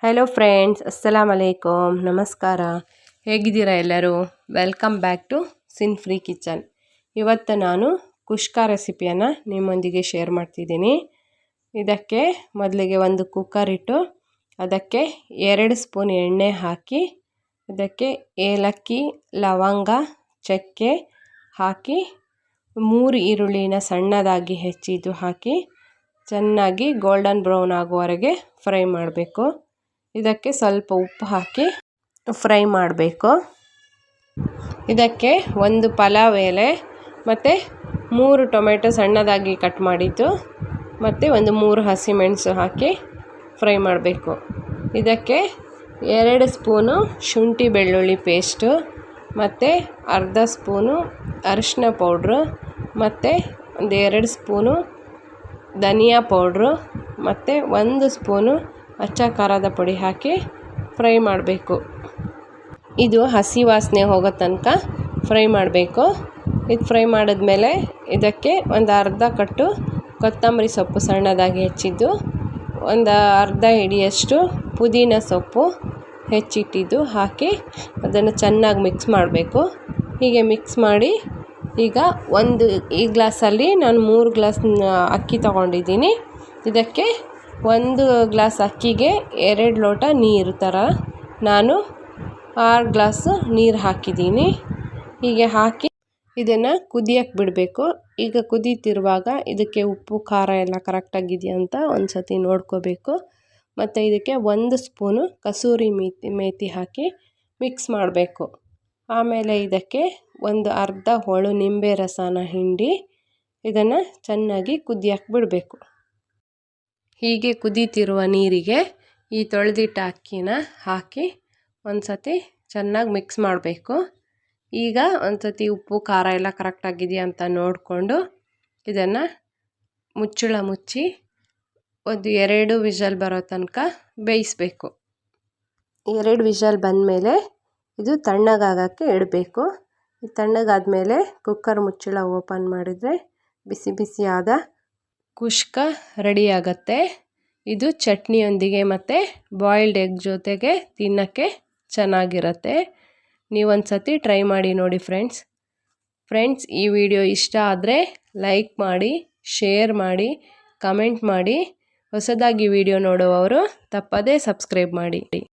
Hello friends, ಅಸ್ಸಲಾಮ್ ಅಲೈಕುಮ್, ನಮಸ್ಕಾರ. ಹೇಗಿದ್ದೀರಾ ಎಲ್ಲರೂ? Welcome back to sin free kitchen. ಇವತ್ತು ನಾನು ಕುಷ್ಕ ರೆಸಿಪಿಯನ್ನು ನಿಮ್ಮೊಂದಿಗೆ ಶೇರ್ ಮಾಡ್ತಿದ್ದೀನಿ. ಇದಕ್ಕೆ ಮೊದಲಿಗೆ ಒಂದು ಕುಕ್ಕರ್ ಇಟ್ಟು ಅದಕ್ಕೆ 2 ಸ್ಪೂನ್ ಎಣ್ಣೆ ಹಾಕಿ ಅದಕ್ಕೆ ಏಲಕ್ಕಿ, ಲವಂಗ, ಚಕ್ಕೆ ಹಾಕಿ 3 ಈರುಳ್ಳಿನ ಸಣ್ಣದಾಗಿ ಹೆಚ್ಚಿದ್ದು ಹಾಕಿ ಚೆನ್ನಾಗಿ ಗೋಲ್ಡನ್ ಬ್ರೌನ್ ಆಗುವವರೆಗೆ ಫ್ರೈ ಮಾಡಬೇಕು. ಇದಕ್ಕೆ ಸ್ವಲ್ಪ ಉಪ್ಪು ಹಾಕಿ ಫ್ರೈ ಮಾಡಬೇಕು. ಇದಕ್ಕೆ ಒಂದು ಪಲಾವ್ ಎಲೆ ಮತ್ತು 3 ಟೊಮೆಟೊ ಸಣ್ಣದಾಗಿ ಕಟ್ ಮಾಡಿದ್ದು ಮತ್ತು ಒಂದು 3 ಹಸಿಮೆಣಸು ಹಾಕಿ ಫ್ರೈ ಮಾಡಬೇಕು. ಇದಕ್ಕೆ 2 ಸ್ಪೂನು ಶುಂಠಿ ಬೆಳ್ಳುಳ್ಳಿ ಪೇಸ್ಟು ಮತ್ತು ಅರ್ಧ ಸ್ಪೂನು ಅರಿಶಿನ ಪೌಡ್ರು ಮತ್ತು ಒಂದು 2 ಸ್ಪೂನು ಧನಿಯಾ ಪೌಡ್ರು ಮತ್ತು 1 ಸ್ಪೂನು ಅಚ್ಚ ಖಾರದ ಪುಡಿ ಹಾಕಿ ಫ್ರೈ ಮಾಡಬೇಕು. ಇದು ಹಸಿ ವಾಸನೆ ಹೋಗೋ ತನಕ ಫ್ರೈ ಮಾಡಬೇಕು. ಇದು ಫ್ರೈ ಮಾಡಿದ್ಮೇಲೆ ಇದಕ್ಕೆ ಒಂದು ಅರ್ಧ ಕಟ್ಟು ಕೊತ್ತಂಬರಿ ಸೊಪ್ಪು ಸಣ್ಣದಾಗಿ ಹೆಚ್ಚಿದ್ದು, ಒಂದು ಅರ್ಧ ಹಿಡಿಯಷ್ಟು ಪುದೀನ ಸೊಪ್ಪು ಹೆಚ್ಚಿಟ್ಟಿದ್ದು ಹಾಕಿ ಅದನ್ನು ಚೆನ್ನಾಗಿ ಮಿಕ್ಸ್ ಮಾಡಬೇಕು. ಹೀಗೆ ಮಿಕ್ಸ್ ಮಾಡಿ ಈಗ ಈ ಗ್ಲಾಸಲ್ಲಿ ನಾನು 3 ಗ್ಲಾಸ್ ಅಕ್ಕಿ ತೊಗೊಂಡಿದ್ದೀನಿ. ಇದಕ್ಕೆ 1 ಗ್ಲಾಸ್ ಅಕ್ಕಿಗೆ 2 ಲೋಟ ನೀರು ಥರ ನಾನು 6 ಗ್ಲಾಸ್ ನೀರು ಹಾಕಿದ್ದೀನಿ. ಹೀಗೆ ಹಾಕಿ ಇದನ್ನು ಕುದಿಯಕ್ಕೆ ಬಿಡಬೇಕು. ಈಗ ಕುದೀತಿರುವಾಗ ಇದಕ್ಕೆ ಉಪ್ಪು ಖಾರ ಎಲ್ಲ ಕರೆಕ್ಟಾಗಿದೆಯಾ ಅಂತ ಒಂದು ಸತಿ ನೋಡ್ಕೋಬೇಕು. ಮತ್ತು ಇದಕ್ಕೆ 1 ಸ್ಪೂನು ಕಸೂರಿ ಮೇಥಿ ಹಾಕಿ ಮಿಕ್ಸ್ ಮಾಡಬೇಕು. ಆಮೇಲೆ ಇದಕ್ಕೆ ಒಂದು ಅರ್ಧ ಹೋಳು ನಿಂಬೆ ರಸನ ಹಿಂಡಿ ಇದನ್ನು ಚೆನ್ನಾಗಿ ಕುದಿಯಕ್ಕೆ ಬಿಡಬೇಕು. ಹೀಗೆ ಕುದೀತಿರುವ ನೀರಿಗೆ ಈ ತೊಳೆದಿಟ್ಟ ಅಕ್ಕಿನ ಹಾಕಿ ಒಂದು ಸತಿ ಚೆನ್ನಾಗಿ ಮಿಕ್ಸ್ ಮಾಡಬೇಕು. ಈಗ ಒಂದು ಸತಿ ಉಪ್ಪು ಖಾರ ಎಲ್ಲ ಕರೆಕ್ಟಾಗಿದೆಯಾ ಅಂತ ನೋಡಿಕೊಂಡು ಇದನ್ನು ಮುಚ್ಚಳ ಮುಚ್ಚಿ ಒಂದು 2 ವಿಷಲ್ ಬರೋ ತನಕ ಬೇಯಿಸಬೇಕು. 2 ವಿಷಲ್ ಬಂದಮೇಲೆ ಇದು ತಣ್ಣಗಾಗೋಕ್ಕೆ ಇಡಬೇಕು. ಇದು ತಣ್ಣಗಾದಮೇಲೆ ಕುಕ್ಕರ್ ಮುಚ್ಚಳ ಓಪನ್ ಮಾಡಿದರೆ ಬಿಸಿ ಬಿಸಿಯಾದ ಕುಷ್ಕ ರೆಡಿ ಆಗುತ್ತೆ. ಇದು ಚಟ್ನಿಯೊಂದಿಗೆ ಮತ್ತು ಬಾಯ್ಲ್ಡ್ ಎಗ್ ಜೊತೆಗೆ ತಿನ್ನೋಕ್ಕೆ ಚೆನ್ನಾಗಿರುತ್ತೆ. ನೀವೊಂದು ಸತಿ ಟ್ರೈ ಮಾಡಿ ನೋಡಿ ಫ್ರೆಂಡ್ಸ್. ಈ ವಿಡಿಯೋ ಇಷ್ಟ ಆದರೆ ಲೈಕ್ ಮಾಡಿ, ಶೇರ್ ಮಾಡಿ, ಕಮೆಂಟ್ ಮಾಡಿ. ಹೊಸದಾಗಿ ವಿಡಿಯೋ ನೋಡುವವರು ತಪ್ಪದೇ ಸಬ್ಸ್ಕ್ರೈಬ್ ಮಾಡಿ.